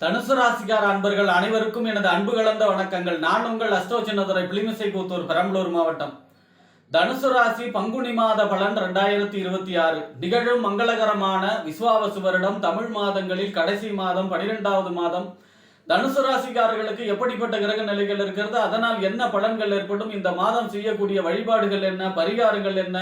தனுசு ராசிக்கார அன்பர்கள் அனைவருக்கும் எனது அன்பு கலந்த வணக்கங்கள். நான் உங்கள் அஸ்ட்ரோ சின்னதுரை பிளிமிசை கூத்தூர் பெரம்பலூர் மாவட்டம். தனுசு ராசி பங்குனி மாத பலன் 2026 நிகழும் மங்களகரமான விஸ்வாவசு வருடம் தமிழ் மாதங்களில் கடைசி மாதம் 12வது மாதம். தனுசு ராசிக்காரர்களுக்கு எப்படிப்பட்ட கிரக நிலைகள் இருக்கிறது, அதனால் என்ன பலன்கள் ஏற்படும், இந்த மாதம் செய்யக்கூடிய வழிபாடுகள் என்ன, பரிகாரங்கள் என்ன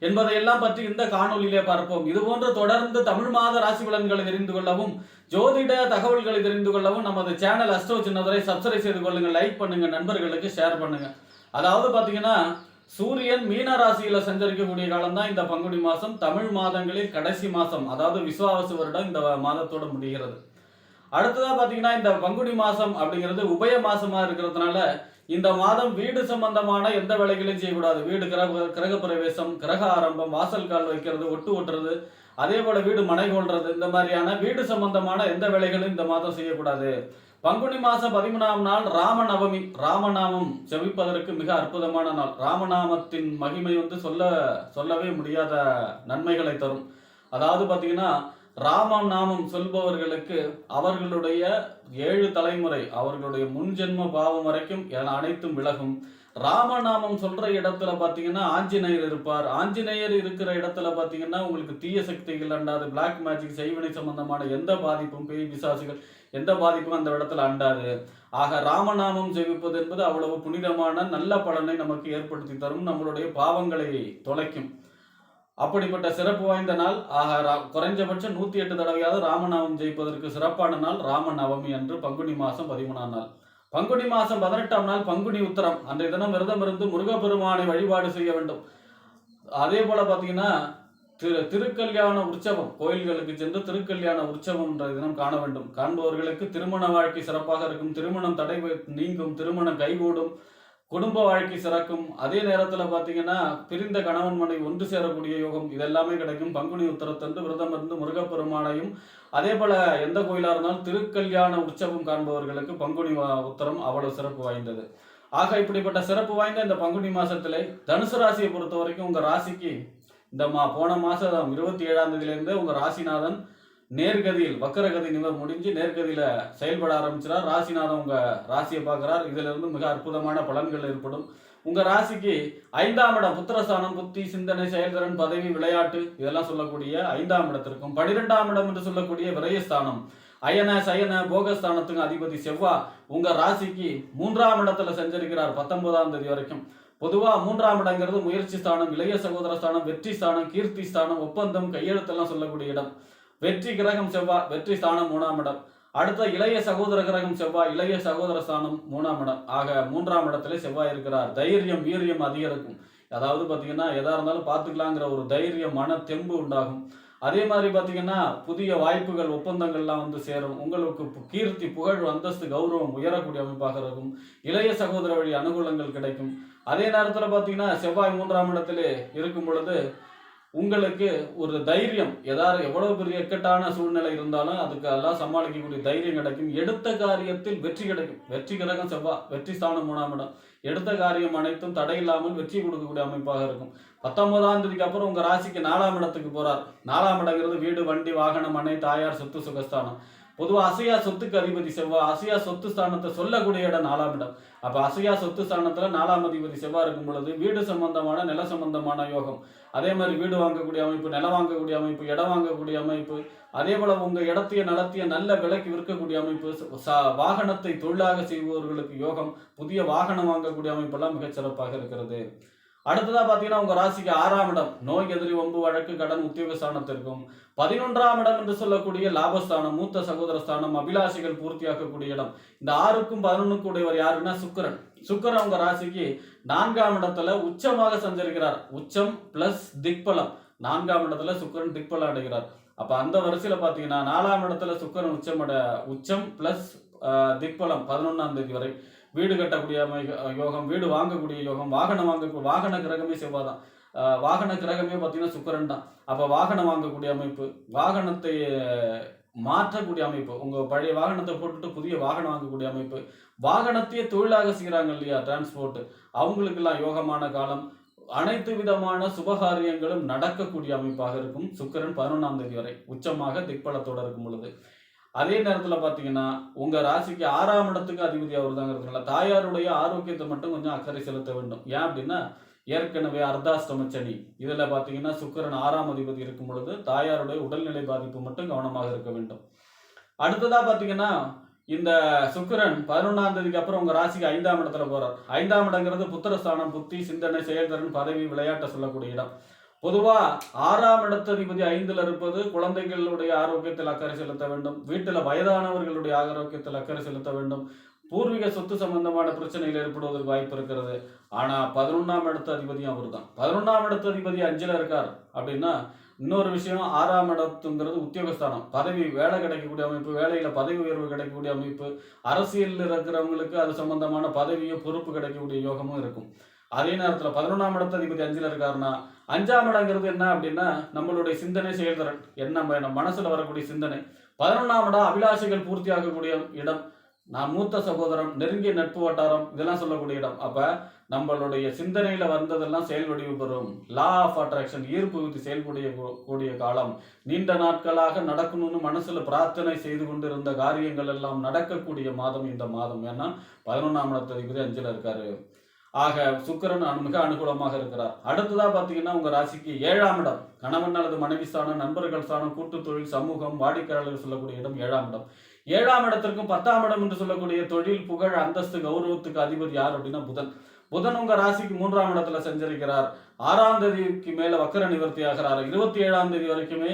என்பதையெல்லாம் பற்றி இந்த காணொலியிலே பார்ப்போம். இதுபோன்று தொடர்ந்து தமிழ் மாத ராசி பலன்களை தெரிந்து கொள்ளவும், ஜோதிட தகவல்களை தெரிந்து கொள்ளவும் நமது சேனல் அஸ்ட்ரோ சின்னதுரை சப்ஸ்கிரைப் செய்து கொள்ளுங்க, லைக் பண்ணுங்க, நண்பர்களுக்கு ஷேர் பண்ணுங்க. அதாவது பாத்தீங்கன்னா சூரியன் மீன ராசியில சஞ்சரிக்கக்கூடிய காலம் தான் இந்த பங்குனி மாசம். தமிழ் மாதங்களில் கடைசி மாசம், அதாவது விஸ்வாவசு வருடம் இந்த மாதத்தோட முடிகிறது. அடுத்ததா பாத்தீங்கன்னா இந்த பங்குனி மாசம் அப்படிங்கிறது உபய மாசமா இருக்கிறதுனால இந்த மாதம் வீடு சம்பந்தமான எந்த வேலைகளையும் செய்யக்கூடாது. வீடு கிரக பிரவேசம், கிரக ஆரம்பம், வாசல் கால் வைக்கிறது, ஒட்டு ஓட்டுறது, அதே போல வீடு மனை கொள்றது, இந்த மாதிரியான வீடு சம்பந்தமான எந்த வேலைகளும் இந்த மாதம் செய்யக்கூடாது. பங்குனி மாசம் 13ஆம் நாள் ராமநவமி. ராமநாமம் செவிப்பதற்கு மிக அற்புதமான நாள். ராமநாமத்தின் மகிமை சொல்லவே முடியாத நன்மைகளை தரும். அதாவது பாத்தீங்கன்னா ராமநாமம் சொல்பவர்களுக்கு அவர்களுடைய 7 தலைமுறை, அவர்களுடைய முன்ஜென்ம பாவம் வரைக்கும் அனைத்தும் விலகும். ராமநாமம் சொல்ற இடத்துல பாத்தீங்கன்னா ஆஞ்சநேயர் இருப்பார். ஆஞ்சநேயர் இருக்கிற இடத்துல பாத்தீங்கன்னா உங்களுக்கு தீய சக்திகள் அண்டாது, பிளாக் மேஜிக், செய்வினை சம்பந்தமான எந்த பாதிப்பும், பேய் பிசாசுகள் எந்த பாதிப்பும் அந்த இடத்துல அண்டாது. ஆக ராமநாமம் ஜெபிப்பது என்பது அவ்வளவு புனிதமான நல்ல பலனை நமக்கு ஏற்படுத்தி தரும், நம்மளுடைய பாவங்களை தொலைக்கும். அப்படிப்பட்ட சிறப்பு வாய்ந்த நாள். குறைஞ்சபட்சம் 108 தடவையாவது ராமநாமம் ஜெயிப்பதற்கு சிறப்பான நாள் ராமநவமி அன்று, பங்குனி மாசம் 13ஆம் நாள். பங்குனி மாசம் 18ஆம் நாள் பங்குனி உத்தரம். அன்றைய தினம் விரதம் இருந்து முருகப்பெருமானை வழிபாடு செய்ய வேண்டும். அதே போல பாத்தீங்கன்னா திருக்கல்யாண உற்சவம், கோயில்களுக்கு சென்று திருக்கல்யாண உற்சவம் என்ற தினம் காண வேண்டும். காண்பவர்களுக்கு திருமண வாழ்க்கை சிறப்பாக இருக்கும், திருமணம் தடை நீங்கும், திருமணம் கைகூடும், குடும்ப வாழ்க்கை சிறக்கும். அதே நேரத்தில் பார்த்தீங்கன்னா பிரிந்த கணவன் மனை ஒன்று சேரக்கூடிய யோகம், இதெல்லாமே கிடைக்கும். பங்குனி உத்தரத்தன்று விரதம் இருந்து முருகப்பெருமானையும், அதே போல எந்த கோயிலாக இருந்தாலும் திருக்கல்யாண உற்சவம் காண்பவர்களுக்கு பங்குனி உத்தரம் அவ்வளவு சிறப்பு வாய்ந்தது. ஆக இப்படிப்பட்ட சிறப்பு வாய்ந்த இந்த பங்குனி மாசத்திலே தனுசு ராசியை பொறுத்த வரைக்கும் உங்க ராசிக்கு இந்த போன மாசம் 27ஆம் தேதியிலிருந்து உங்க ராசிநாதன் நேர்கதியில் வக்கரகதி நிவர் முடிஞ்சு நேர்கதியில செயல்பட ஆரம்பிச்சார். ராசிநாதன் உங்க ராசியை பார்க்கிறார். இதுல இருந்து மிக அற்புதமான பலன்கள் ஏற்படும். உங்க ராசிக்கு 5ஆம் இடம் புத்திரஸ்தானம், புத்தி, சிந்தனை, செயல்திறன், பதவி, விளையாட்டு இதெல்லாம் சொல்லக்கூடிய 5ஆம் இடத்திற்கும், 12ஆம் இடம் என்று சொல்லக்கூடிய விரயஸ்தானம், அயன சயன போகஸ்தானத்துக்கு அதிபதி செவ்வா உங்க ராசிக்கு 3ஆம் இடத்துல சஞ்சரிக்கிறார் 19ஆம் தேதி வரைக்கும். பொதுவா 3ஆம் இடங்கிறது முயற்சி ஸ்தானம், இளைய சகோதர ஸ்தானம், வெற்றி ஸ்தானம், கீர்த்தி ஸ்தானம், ஒப்பந்தம், கையெழுத்தெல்லாம் சொல்லக்கூடிய இடம். வெற்றி கிரகம் செவ்வாய், வெற்றி ஸ்தானம் 3ஆம் இடம். அடுத்த இளைய சகோதர கிரகம் செவ்வாய், இளைய சகோதர ஸ்தானம் 3ஆம் இடம். ஆக 3ஆம் இடத்துல செவ்வாய் இருக்கிறார். தைரியம் வீரியம் அதிகரிக்கும். அதாவது பாத்தீங்கன்னா எதா இருந்தாலும் பார்த்துக்கலாங்கிற ஒரு தைரியம், மன தெம்பு உண்டாகும். அதே மாதிரி பாத்தீங்கன்னா புதிய வாய்ப்புகள், ஒப்பந்தங்கள்லாம் வந்து சேரும். உங்களுக்கு கீர்த்தி, புகழ், அந்தஸ்து, கௌரவம் உயரக்கூடிய அமைப்பாக இருக்கும். இளைய சகோதர வழி அனுகூலங்கள் கிடைக்கும். அதே நேரத்தில் பாத்தீங்கன்னா செவ்வாய் 3ஆம் இடத்திலே இருக்கும் பொழுது உங்களுக்கு ஒரு தைரியம், எவ்வளவு பெரிய இக்கட்டான சூழ்நிலை இருந்தாலும் அதுக்கு எல்லாம் சமாளிக்கக்கூடிய தைரியம் கிடைக்கும். எடுத்த காரியத்தில் வெற்றி கிடைக்கும். வெற்றி கிரகம் செவ்வாய், வெற்றி ஸ்தானம் 3ஆம் இடம். எடுத்த காரியம் அனைத்தும் தடையில்லாமல் வெற்றி கொடுக்கக்கூடிய அமைப்பாக இருக்கும். 19ஆம் தேதிக்கு அப்புறம் உங்க ராசிக்கு 4ஆம் இடத்துக்கு போறார். 4ஆம் இடங்கிறது வீடு, வண்டி, வாகனம், மனை, தாயார், சொத்து, சுகஸ்தானம். பொதுவாக அசையா சொத்துக்கு அதிபதி செவ்வாய். அசையா சொத்து ஸ்தானத்தை சொல்லக்கூடிய இடம் 4ஆம் இடம். அப்ப அசையா சொத்து ஸ்தானத்துல 4ஆம் அதிபதி செவ்வாய் இருக்கும் பொழுது வீடு சம்பந்தமான, நில சம்பந்தமான யோகம். அதே மாதிரி வீடு வாங்கக்கூடிய அமைப்பு, நிலம் வாங்கக்கூடிய அமைப்பு, இடம் வாங்கக்கூடிய அமைப்பு, அதே போல உங்க இடத்தைய நடத்திய நல்ல விலைக்கு விற்கக்கூடிய அமைப்பு, வாகனத்தை தொழிலாக செய்பவர்களுக்கு யோகம், புதிய வாகனம் வாங்கக்கூடிய அமைப்பு எல்லாம் மிகச் சிறப்பாக இருக்கிறது. அடுத்ததா பாத்தீங்கன்னா உங்க ராசிக்கு 6ஆம் இடம் நோய், எதிரி, வம்பு, வழக்கு, கடன், உத்தியோக ஸ்தானத்திற்கும், 11ஆம் இடம் என்று சொல்லக்கூடிய லாபஸ்தானம், மூத்த சகோதர ஸ்தானம், அபிலாஷைகள் பூர்த்தியாக்கக்கூடிய இடம். இந்த 6க்கும் 11க்கும் உடையவர் யாருன்னா சுக்கிரன். சுக்கிரன் உங்க ராசிக்கு 4ஆம் இடத்துல உச்சமாக சஞ்சரிக்கிறார். உச்சம் பிளஸ் திக்பலம். 4ஆம் இடத்துல சுக்கிரன் திக்பலம் அடைகிறார். அப்ப அந்த வரிசையில பாத்தீங்கன்னா 4ஆம் இடத்துல சுக்கிரன் உச்சம் பிளஸ் திக்பலம் 11ஆம் தேதி வரை. வீடு கட்டக்கூடிய யோகம், வீடு வாங்கக்கூடிய யோகம், வாகன கிரகமே செவ்வாய் தான். வாகன கிரகமே பார்த்தீங்கன்னா சுக்கிரன் தான். அப்போ வாகனம் வாங்கக்கூடிய அமைப்பு, வாகனத்தை மாற்றக்கூடிய அமைப்பு, உங்க பழைய வாகனத்தை போட்டுட்டு புதிய வாகனம் வாங்கக்கூடிய அமைப்பு, வாகனத்தையே தொழிலாக செய்கிறாங்க இல்லையா, டிரான்ஸ்போர்ட், அவங்களுக்கெல்லாம் யோகமான காலம். அனைத்து விதமான சுபகாரியங்களும் நடக்கக்கூடிய அமைப்பாக இருக்கும். சுக்கிரன் 11ஆம் தேதி வரை உச்சமாக திக்பலத்தோடு இருக்கும் பொழுது அதே நேரத்துல பாத்தீங்கன்னா உங்க ராசிக்கு 6ஆம் இடத்துக்கு அதிபதி அவர் தாங்கிறதுனால தாயாருடைய ஆரோக்கியத்தை மட்டும் கொஞ்சம் அக்கறை செலுத்த வேண்டும். ஏன் அப்படின்னா ஏற்கனவே அர்த்தாஷ்டம சனி இதுல பாத்தீங்கன்னா சுக்கிரன் 6ஆம் அதிபதி இருக்கும் பொழுது தாயாருடைய உடல்நிலை பாதிப்பு மட்டும் கவனமாக இருக்க வேண்டும். அடுத்ததா பாத்தீங்கன்னா இந்த சுக்கிரன் 11ஆம் தேதிக்கு அப்புறம் உங்க ராசிக்கு 5ஆம் இடத்துல போறார். 5ஆம் இடங்கிறது புத்திரஸ்தானம், புத்தி, சிந்தனை, செயல்திறன், பதவி, விளையாட்டை சொல்லக்கூடிய இடம். பொதுவா 6ஆம் இடத்ததிபதி 5ல் இருப்பது குழந்தைகளுடைய ஆரோக்கியத்தில் அக்கறை செலுத்த வேண்டும். வீட்டுல வயதானவர்களுடைய ஆரோக்கியத்தில் அக்கறை செலுத்த வேண்டும். பூர்வீக சொத்து சம்பந்தமான பிரச்சனைகள் ஏற்படுவதற்கு வாய்ப்பு இருக்கிறது. ஆனா 11ஆம் இடத்த அதிபதியும் அவர் தான். 11ஆம் இடத்த அதிபதி 5ல இருக்கார் அப்படின்னா இன்னொரு விஷயம், 6ஆம் இடத்துங்கிறது உத்தியோகஸ்தானம், பதவி, வேலை கிடைக்கக்கூடிய அமைப்பு, வேலையில பதவி உயர்வு கிடைக்கக்கூடிய அமைப்பு, அரசியலில் இருக்கிறவங்களுக்கு அது சம்பந்தமான பதவியோ பொறுப்பு கிடைக்கக்கூடிய யோகமும் இருக்கும். அதே நேரத்தில் 11ஆம் இடத்த அதிபதி 5ல் இருக்காருன்னா 5ஆம் இடங்கிறது என்ன அப்படின்னா நம்மளுடைய சிந்தனை, செயல்திறன், என்ன மனசுல வரக்கூடிய சிந்தனை. 11ஆம் இடம் அபிலாஷைகள் பூர்த்தி ஆகக்கூடிய இடம், நான் மூத்த சகோதரம், நெருங்கிய நட்பு வட்டாரம், இதெல்லாம் சொல்லக்கூடிய இடம். அப்ப நம்மளுடைய சிந்தனையில வந்ததெல்லாம் செயல் வடிவு பெறும். லா ஆஃப் அட்ராக்ஷன், ஈர்ப்பு விதி செயல்புரிய காலம். நீண்ட நாட்களாக நடக்கணும்னு மனசுல பிரார்த்தனை செய்து கொண்டிருந்த காரியங்கள் எல்லாம் நடக்கக்கூடிய மாதம் இந்த மாதம். ஏன்னா 11ஆம் இடத்ததிபதி 5ல் இருக்காரு. ஆக சுக்கிரன் மிக அனுகூலமாக இருக்கிறார். அடுத்ததா பாத்தீங்கன்னா உங்க ராசிக்கு 7ஆம் இடம், கணவன் அல்லது மனைவி ஸ்தானம், நண்பர்கள் ஸ்தானம், கூட்டு தொழில், சமூகம், வாடிக்கையாளர்கள் சொல்லக்கூடிய இடம் 7ஆம் இடம். 7ஆம் இடத்திற்கும் 10ஆம் இடம் என்று சொல்லக்கூடிய தொழில், புகழ், அந்தஸ்து, கௌரவத்துக்கு அதிபதி யார் அப்படின்னா புதன். புதன் உங்க ராசிக்கு 3ஆம் இடத்துல சஞ்சரிக்கிறார். 6ஆம் தேதிக்கு மேல வக்கர நிவர்த்தி ஆகிறார். 27ஆம் தேதி வரைக்குமே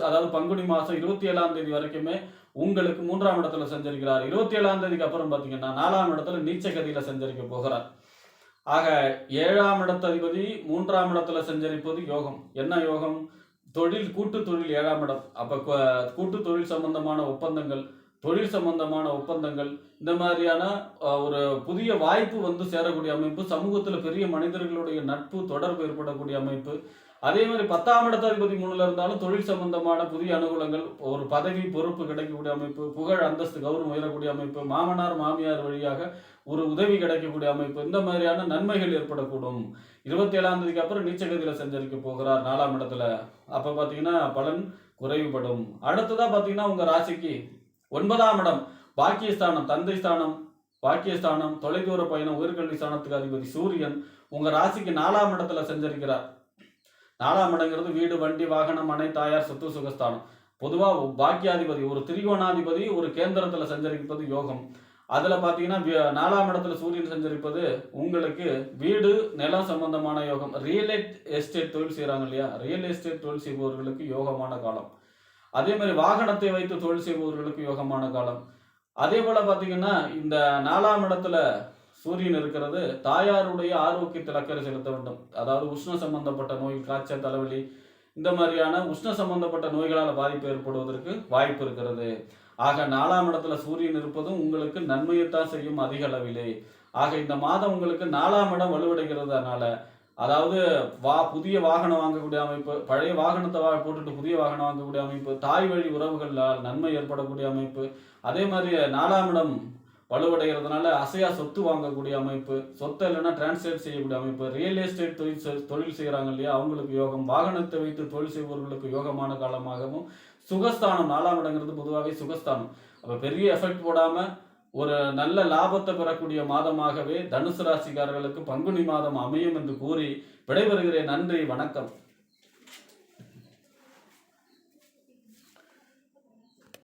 அதாவது பங்குனி மாசம் 27ஆம் தேதி வரைக்குமே உங்களுக்கு 3ஆம் இடத்துல சஞ்சரிக்கிறார். 27ஆம் தேதிக்கு அப்புறம் பாத்தீங்கன்னா 4ஆம் இடத்துல நீச்சகதியில சஞ்சரிக்க போகிறார். ஆக 7ஆம் இடத்த அதிபதி 3ஆம் இடத்துல சஞ்சரிப்பது யோகம். என்ன யோகம்? தொழில், கூட்டு தொழில் 7ஆம் இடம். அப்ப கூட்டு தொழில் சம்பந்தமான ஒப்பந்தங்கள், தொழில் சம்பந்தமான ஒப்பந்தங்கள், இந்த மாதிரியான ஒரு புதிய வாய்ப்பு வந்து சேரக்கூடிய அமைப்பு, சமூகத்துல பெரிய மனிதர்களுடைய நட்பு தொடர்பு ஏற்படக்கூடிய அமைப்பு. அதே மாதிரி 10ஆம் இடத்த அதிபதி 3ல இருந்தாலும் தொழில் சம்பந்தமான புதிய அனுகூலங்கள், ஒரு பதவி, பொறுப்பு கிடைக்கக்கூடிய அமைப்பு, புகழ், அந்தஸ்து, கௌரவம் உயரக்கூடிய அமைப்பு, மாமனார் மாமியார் வழியாக ஒரு உதவி கிடைக்கக்கூடிய அமைப்பு, இந்த மாதிரியான நன்மைகள் ஏற்படக்கூடும். 27ஆம் தேதிக்கு அப்புறம் நீச்சகதியில சஞ்சரிக்க போகிறார் 4ஆம் இடத்துல. அப்ப பாத்தீங்கன்னா பலன் குறைவுபடும். அடுத்ததா பாத்தீங்கன்னா உங்க ராசிக்கு 9ஆம் இடம், பாக்கியஸ்தானம், தந்தை ஸ்தானம், பாக்கியஸ்தானம், தொலைதூர பயணம், உயர்கல்வி ஸ்தானத்துக்கு அதிபதி சூரியன் உங்க ராசிக்கு 4ஆம் இடத்துல சஞ்சரிக்கிறார். 4ஆம் இடங்கிறது வீடு, வண்டி, வாகனம், மனை, தாயார், சொத்து, சுகஸ்தானம். பொதுவா பாக்கியாதிபதி ஒரு திரிகோணாதிபதி ஒரு கேந்திரத்துல சஞ்சரிப்பது யோகம். அதுல பாத்தீங்கன்னா 4ஆம் இடத்துல சூரியன் சஞ்சரிப்பது உங்களுக்கு வீடு, நிலம் சம்பந்தமான யோகம். ரியல் எஸ்டேட் தொழில் செய்யறாங்க இல்லையா, ரியல் எஸ்டேட் தொழில் செய்பவர்களுக்கு யோகமான காலம். அதே மாதிரி வாகனத்தை வைத்து தொழில் செய்பவர்களுக்கு யோகமான காலம். அதே போல பாத்தீங்கன்னா இந்த 4ஆம் இடத்துல சூரியன் இருக்கிறது தாயாருடைய ஆரோக்கியத்தில் அக்கறை செலுத்த வேண்டும். அதாவது உஷ்ண சம்பந்தப்பட்ட நோய், காய்ச்சல், தலைவலி, இந்த மாதிரியான உஷ்ண சம்பந்தப்பட்ட நோய்களால் பாதிப்பு ஏற்படுவதற்கு வாய்ப்பு இருக்கிறது. ஆக 4ஆம் இடத்துல சூரியன் இருப்பதும் உங்களுக்கு நன்மையைத்தான் செய்யும் அதிக அளவிலே. ஆக இந்த மாதம் உங்களுக்கு 4ஆம் இடம் வலுவடைகிறதுனால, அதாவது புதிய வாகனம் வாங்கக்கூடிய அமைப்பு, பழைய வாகனத்தை போட்டுட்டு புதிய வாகனம் வாங்கக்கூடிய அமைப்பு, தாய் வழி உறவுகளால் நன்மை ஏற்படக்கூடிய அமைப்பு. அதே மாதிரி 4ஆம் இடம் வலுவடைகிறதுனால அசையா சொத்து வாங்கக்கூடிய அமைப்பு, சொத்தை இல்லைன்னா டிரான்ஸ்லேட் செய்யக்கூடிய அமைப்பு, ரியல் எஸ்டேட் தொழில் செய்கிறாங்க இல்லையா அவங்களுக்கு யோகம், வாகனத்தை வைத்து தொழில் செய்பவர்களுக்கு யோகமான காலமாகவும், சுகஸ்தானம் 4ஆம் இடங்கிறது பொதுவாகவே சுகஸ்தானம். அப்ப பெரிய எஃபெக்ட் போடாம ஒரு நல்ல லாபத்தை பெறக்கூடிய மாதமாகவே தனுசு ராசிக்காரர்களுக்கு பங்குனி மாதம் அமையும் என்று கூறி விடைபெறுகிறேன். நன்றி, வணக்கம்.